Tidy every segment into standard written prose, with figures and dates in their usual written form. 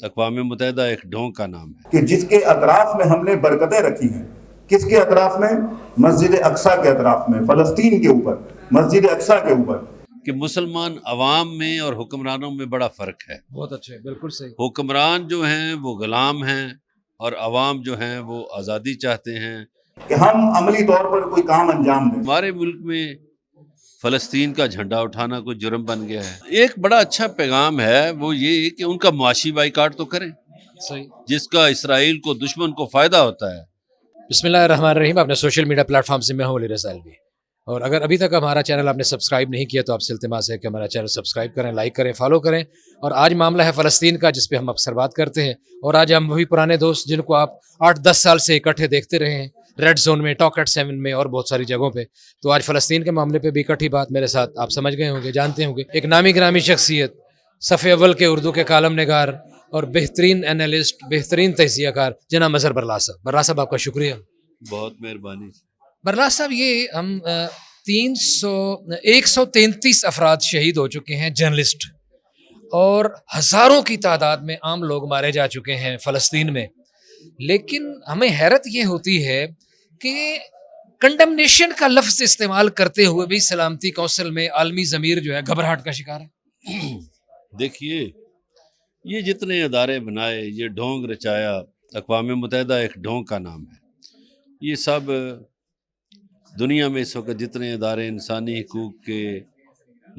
اقوام متحدہ ایک ڈھونگ کا نام ہے کہ جس کے اطراف میں ہم نے برکتیں رکھی ہیں. کس کے اطراف میں؟ مسجد اقصیٰ کے اطراف میں، فلسطین کے اوپر، مسجد اقصیٰ کے اوپر. کہ مسلمان عوام میں اور حکمرانوں میں بڑا فرق ہے. بہت اچھے، بالکل صحیح. حکمران جو ہیں وہ غلام ہیں اور عوام جو ہیں وہ آزادی چاہتے ہیں کہ ہم عملی طور پر کوئی کام انجام دیں. ہمارے ملک میں فلسطین کا جھنڈا اٹھانا کوئی جرم بن گیا ہے. ایک بڑا اچھا پیغام ہے وہ یہ کہ ان کا معاشی بائیکاٹ تو کریں صحیح. جس کا اسرائیل کو دشمن کو فائدہ ہوتا ہے. بسم اللہ الرحمن الرحیم. اپنے سوشل میڈیا پلیٹ فارم سے میں ہوں علی رضا الوی، اور اگر ابھی تک ہمارا چینل آپ نے سبسکرائب نہیں کیا تو آپ سے التماس ہے کہ ہمارا چینل سبسکرائب کریں، لائک کریں، فالو کریں. اور آج معاملہ ہے فلسطین کا، جس پہ ہم اکثر بات کرتے ہیں، اور آج ہم وہی پرانے دوست جن کو آپ 8-10 سال سے اکٹھے دیکھتے رہے ہیں، ریڈ زون میں، ٹاک ایٹ 7 میں اور بہت ساری جگہوں پہ. تو آج فلسطین کے معاملے پہ بھی اکٹھی بات میرے ساتھ آپ سمجھ گئے ہوں گے، جانتے ہوں گے. ایک نامی گرامی شخصیت، صف اول کے اردو کے کالم نگار اور بہترین انالسٹ، بہترین تجزیہ کار، جناب مظہر برلا صاحب. برلا صاحب آپ کا شکریہ. بہت مہربانی. برلا صاحب، یہ ہم 133 افراد شہید ہو چکے ہیں جرنلسٹ، اور ہزاروں کی تعداد میں عام لوگ مارے جا چکے ہیں فلسطین میں. لیکن ہمیں حیرت یہ ہوتی ہے کہ کنڈمنیشن کا لفظ استعمال کرتے ہوئے بھی سلامتی کونسل میں عالمی ضمیر جو ہے گھبراہٹ کا شکار ہے. دیکھیے، یہ جتنے ادارے بنائے، یہ ڈھونگ رچایا، اقوام متحدہ ایک ڈھونگ کا نام ہے. یہ سب دنیا میں اس وقت جتنے ادارے انسانی حقوق کے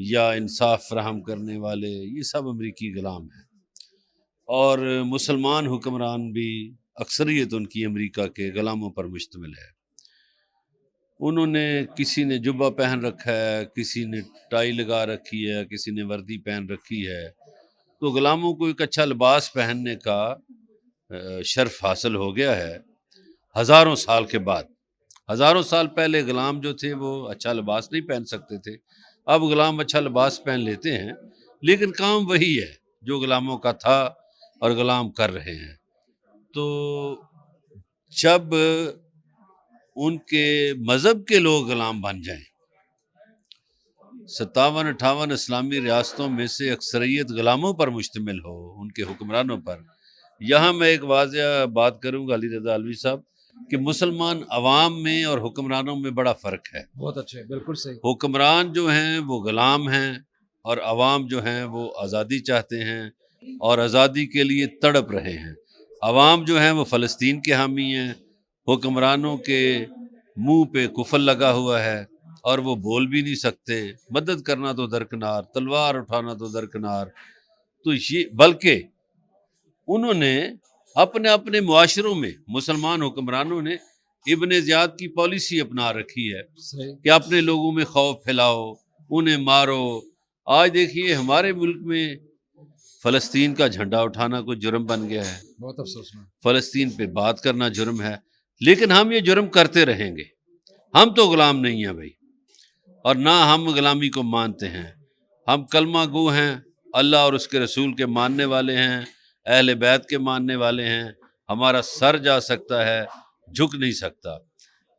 یا انصاف فراہم کرنے والے، یہ سب امریکی غلام ہیں. اور مسلمان حکمران بھی اکثریت ان کی امریکہ کے غلاموں پر مشتمل ہے. انہوں نے، کسی نے جبہ پہن رکھا ہے، کسی نے ٹائی لگا رکھی ہے، کسی نے وردی پہن رکھی ہے. تو غلاموں کو ایک اچھا لباس پہننے کا شرف حاصل ہو گیا ہے ہزاروں سال کے بعد. ہزاروں سال پہلے غلام جو تھے وہ اچھا لباس نہیں پہن سکتے تھے. اب غلام اچھا لباس پہن لیتے ہیں، لیکن کام وہی ہے جو غلاموں کا تھا اور غلام کر رہے ہیں. تو جب ان کے مذہب کے لوگ غلام بن جائیں، 57-58 اسلامی ریاستوں میں سے اکثریت غلاموں پر مشتمل ہو، ان کے حکمرانوں پر. یہاں میں ایک واضح بات کروں گا علی رضا الوی صاحب، کہ مسلمان عوام میں اور حکمرانوں میں بڑا فرق ہے. بہت اچھے، بالکل صحیح. حکمران جو ہیں وہ غلام ہیں اور عوام جو ہیں وہ آزادی چاہتے ہیں اور آزادی کے لیے تڑپ رہے ہیں. عوام جو ہیں وہ فلسطین کے حامی ہیں. حکمرانوں کے منہ پہ کفل لگا ہوا ہے اور وہ بول بھی نہیں سکتے. مدد کرنا تو درکنار، تلوار اٹھانا تو درکنار. تو یہ، بلکہ انہوں نے اپنے اپنے معاشروں میں، مسلمان حکمرانوں نے ابن زیاد کی پالیسی اپنا رکھی ہے کہ اپنے لوگوں میں خوف پھیلاؤ، انہیں مارو. آج دیکھیے ہمارے ملک میں فلسطین کا جھنڈا اٹھانا کوئی جرم بن گیا ہے. بہت افسوس. فلسطین پہ بات کرنا جرم ہے. لیکن ہم یہ جرم کرتے رہیں گے. ہم تو غلام نہیں ہیں بھائی، اور نہ ہم غلامی کو مانتے ہیں. ہم کلمہ گو ہیں، اللہ اور اس کے رسول کے ماننے والے ہیں، اہل بیت کے ماننے والے ہیں. ہمارا سر جا سکتا ہے، جھک نہیں سکتا.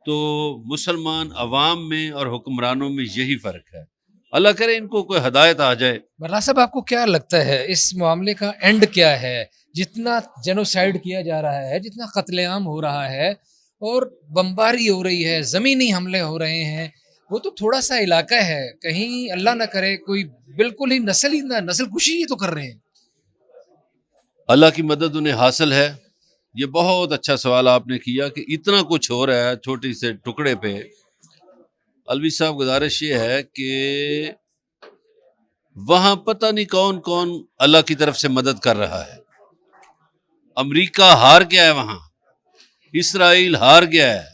تو مسلمان عوام میں اور حکمرانوں میں یہی فرق ہے. اللہ کرے ان کو کوئی ہدایت آ جائے. برلا صاحب، آپ کو کیا لگتا ہے اس معاملے کا اینڈ کیا ہے؟ جتنا جینوسائیڈ کیا جا رہا ہے، جتنا قتل عام ہو رہا ہے اور بمباری ہو رہی ہے، زمینی حملے ہو رہے ہیں، وہ تو تھوڑا سا علاقہ ہے، کہیں اللہ نہ کرے کوئی بالکل ہی نسل کشی تو کر رہے ہیں. اللہ کی مدد انہیں حاصل ہے. یہ بہت اچھا سوال آپ نے کیا کہ اتنا کچھ ہو رہا ہے چھوٹی سے ٹکڑے پہ. الوی صاحب، گزارش یہ ہے کہ وہاں پتہ نہیں کون کون اللہ کی طرف سے مدد کر رہا ہے. امریکہ ہار گیا ہے، وہاں اسرائیل ہار گیا ہے،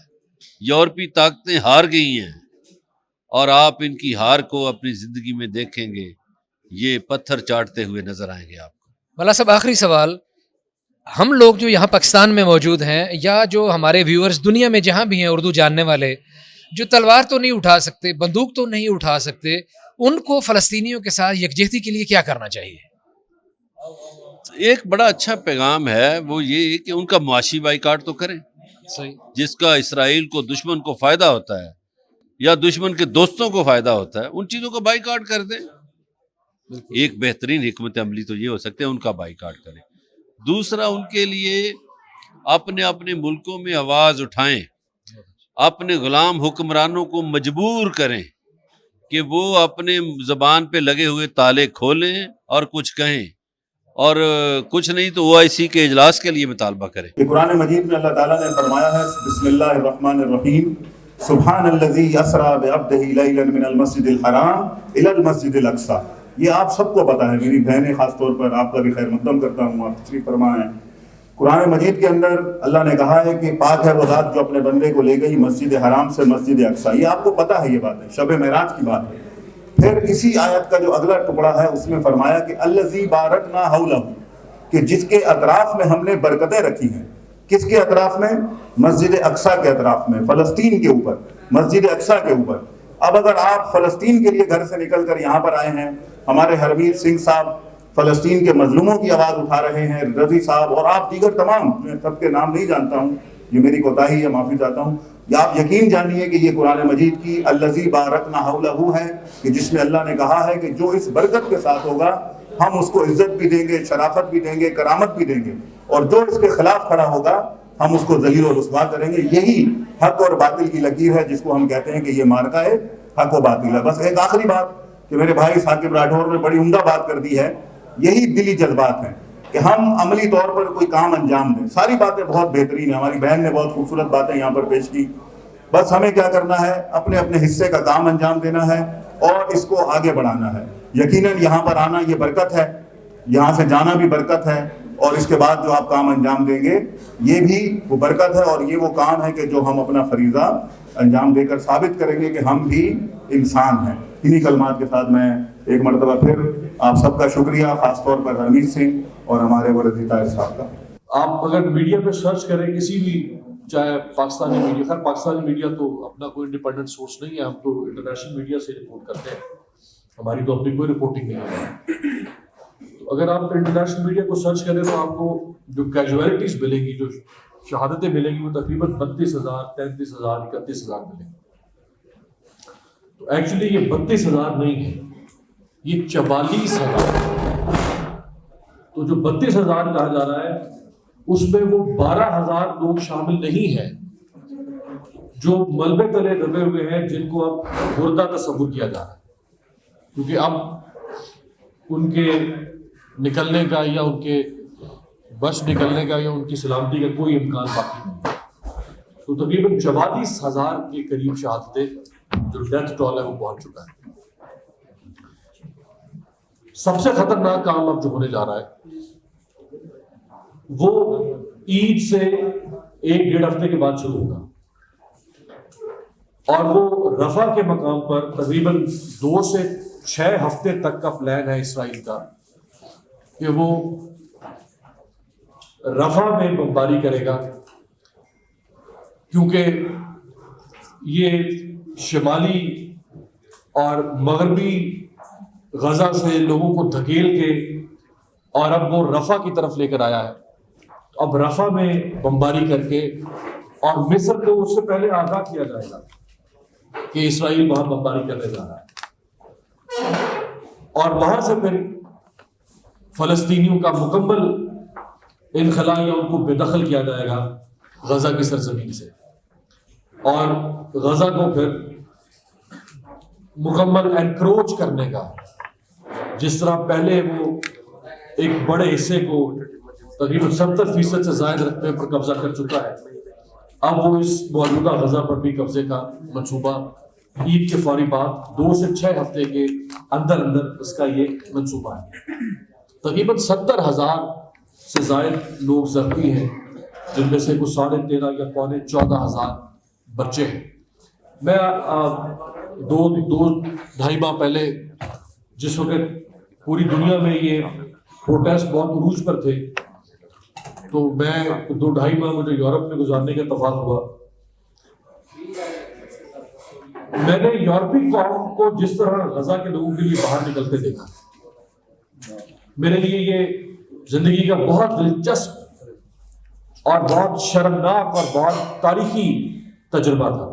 یورپی طاقتیں ہار گئی ہیں، اور آپ ان کی ہار کو اپنی زندگی میں دیکھیں گے، یہ پتھر چاٹتے ہوئے نظر آئیں گے آپ کو. برلا صاحب، آخری سوال. ہم لوگ جو یہاں پاکستان میں موجود ہیں، یا جو ہمارے ویورز دنیا میں جہاں بھی ہیں اردو جاننے والے، جو تلوار تو نہیں اٹھا سکتے، بندوق تو نہیں اٹھا سکتے، ان کو فلسطینیوں کے ساتھ یکجہتی کے لیے کیا کرنا چاہیے؟ ایک بڑا اچھا پیغام ہے وہ یہ کہ ان کا معاشی بائیکاٹ تو کریں صحیح. جس کا اسرائیل کو دشمن کو فائدہ ہوتا ہے یا دشمن کے دوستوں کو فائدہ ہوتا ہے. ان چیزوں کا بائیکاٹ کر دیں. ایک بہترین حکمت عملی تو یہ ہو سکتے ہیں ان کا بائیکاٹ کریں. دوسرا ان کے لیے اپنے اپنے ملکوں میں آواز اٹھائیں، اپنے غلام حکمرانوں کو مجبور کریں کہ وہ اپنے زبان پہ لگے ہوئے تالے کھولیں اور کچھ کہیں، اور کچھ نہیں تو OIC کے اجلاس کے لیے مطالبہ کریں۔ کہ قرآن مجید میں اللہ تعالیٰ نے فرمایا ہے بسم اللہ الرحمن الرحیم سبحان الذی اسریٰ بعبدہ لیلا من المسجد الحرام الی المسجد الاقصی۔ یہ آپ سب کو پتہ ہے، میری بہنیں خاص طور پر آپ کا بھی خیر مقدم کرتا ہوں، آپ تشریف فرما ہیں۔ قرآن مجید کے اندر اللہ نے کہا ہے کہ پاک ہے وہ ذات جو اپنے بندے کو لے گئی مسجد حرام سے مسجد اقصی۔ یہ آپ کو پتہ ہے، یہ بات ہے، شب معراج کی بات ہے۔ پھر اسی آیت کا جو اگلا ٹکڑا ہے اس میں فرمایا کہ الذی بارکنا حولہ، کہ جس کے اطراف میں ہم نے برکتیں رکھی ہیں۔ کس کے اطراف میں؟ مسجد اقصی کے اطراف میں، فلسطین کے اوپر، مسجد اقصی کے اوپر۔ اب اگر آپ فلسطین کے لیے گھر سے نکل کر یہاں پر آئے ہیں، ہمارے ہرمیر سنگھ صاحب فلسطین کے مظلوموں کی آواز اٹھا رہے ہیں، رضی صاحب اور آپ دیگر تمام، میں سب کے نام نہیں جانتا ہوں، یہ میری کوتاہی ہے، معافی چاہتا ہوں۔ یا آپ یقین جانیے کہ یہ قرآن مجید کی الذی بارکنا حولہ ہے، کہ جس میں اللہ نے کہا ہے کہ جو اس برکت کے ساتھ ہوگا ہم اس کو عزت بھی دیں گے، شرافت بھی دیں گے، کرامت بھی دیں گے، اور جو اس کے خلاف کھڑا ہوگا ہم اس کو ذلیل و رسوا کریں گے۔ یہی حق اور باطل کی لکیر ہے جس کو ہم کہتے ہیں کہ یہ مارکا ہے حق و باطل ہے۔ بس ایک آخری بات کہ میرے بھائی ثاقب راٹھور نے بڑی عمدہ بات کر دی ہے، یہی دلی جذبات ہیں کہ ہم عملی طور پر کوئی کام انجام دیں۔ ساری باتیں بہت بہترین ہیں، ہماری بہن نے بہت خوبصورت باتیں یہاں پر پیش کی، بس ہمیں کیا کرنا ہے؟ اپنے اپنے حصے کا کام انجام دینا ہے اور اس کو آگے بڑھانا ہے۔ یقیناً یہاں پر آنا یہ برکت ہے، یہاں سے جانا بھی برکت ہے، اور اس کے بعد جو آپ کام انجام دیں گے یہ بھی وہ برکت ہے، اور یہ وہ کام ہے کہ جو ہم اپنا فریضہ انجام دے کر ثابت کریں گے کہ ہم بھی انسان ہیں۔ انہی کلمات کے ساتھ میں ایک مرتبہ پھر آپ سب کا شکریہ، خاص طور پر ہرمیر سنگھ اور ہمارے ورزی طاہر صاحب کا۔ آپ اگر میڈیا پہ سرچ کریں کسی بھی، چاہے پاکستانی میڈیا، خیر پاکستانی میڈیا تو اپنا کوئی انڈیپینڈنٹ سورس نہیں ہے، ہم تو انٹرنیشنل میڈیا سے رپورٹ کرتے ہیں، ہماری تو اپنی کوئی رپورٹنگ نہیں ہے۔ تو اگر آپ انٹرنیشنل میڈیا کو سرچ کریں تو آپ کو جو کیجویلٹیز ملیں گی، جو شہادتیں ملیں گی، وہ تقریباً 32,000 33,000 31,000 ملیں گی۔ تو ایکچولی یہ 32,000 نہیں ہے، یہ 44,000۔ تو جو 32,000 کہا جا رہا ہے اس میں وہ 12,000 لوگ شامل نہیں ہیں جو ملبے تلے دبے ہوئے ہیں، جن کو اب مردہ تصور کیا جا رہا ہے، کیونکہ اب ان کے نکلنے کا یا ان کے بچ نکلنے کا یا ان کی سلامتی کا کوئی امکان باقی نہیں۔ تو تقریباً 44,000 کے قریب شہادتیں جو ڈیتھ ٹول ہے وہ پہنچ چکا ہے۔ سب سے خطرناک کام اب جو ہونے جا رہا ہے وہ عید سے 1-1.5 ہفتے کے بعد شروع ہوگا، اور وہ رفح کے مقام پر تقریباً 2 سے 6 ہفتے تک کا پلان ہے اسرائیل کا کہ وہ رفح میں بمباری کرے گا، کیونکہ یہ شمالی اور مغربی غزہ سے لوگوں کو دھکیل کے اور اب وہ رفح کی طرف لے کر آیا ہے۔ اب رفح میں بمباری کر کے، اور مصر کو اس سے پہلے آگاہ کیا جائے گا کہ اسرائیل وہاں بمباری کرنے جا رہا ہے، اور وہاں سے پھر فلسطینیوں کا مکمل انخلا یا ان کو بے دخل کیا جائے گا غزہ کی سرزمین سے، اور غزہ کو پھر مکمل انکروچ کرنے کا، جس طرح پہلے وہ ایک بڑے حصے کو تقریباً 70% سے زائد رقبے پر قبضہ کر چکا ہے، اب وہ اس موجودہ غزہ پر بھی قبضے کا منصوبہ عید کے فوری بعد 2 سے 6 ہفتے کے اندر اندر اس کا یہ منصوبہ ہے۔ تقریباً 70,000 سے زائد لوگ زخمی ہیں، جن میں سے کچھ 13.5 یا 14,500 بچے ہیں۔ میں 2-2.5 ماہ پہلے جس وقت پوری دنیا میں یہ پروٹیسٹ بہت عروج پر تھے، تو میں 2-2.5 ماہ مجھے یورپ میں گزارنے کا اتفاق ہوا۔ میں نے یورپی قوم کو جس طرح غزہ کے لوگوں کے لیے باہر نکلتے دیکھا، میرے لیے یہ زندگی کا بہت دلچسپ اور بہت شرمناک اور بہت تاریخی تجربہ تھا۔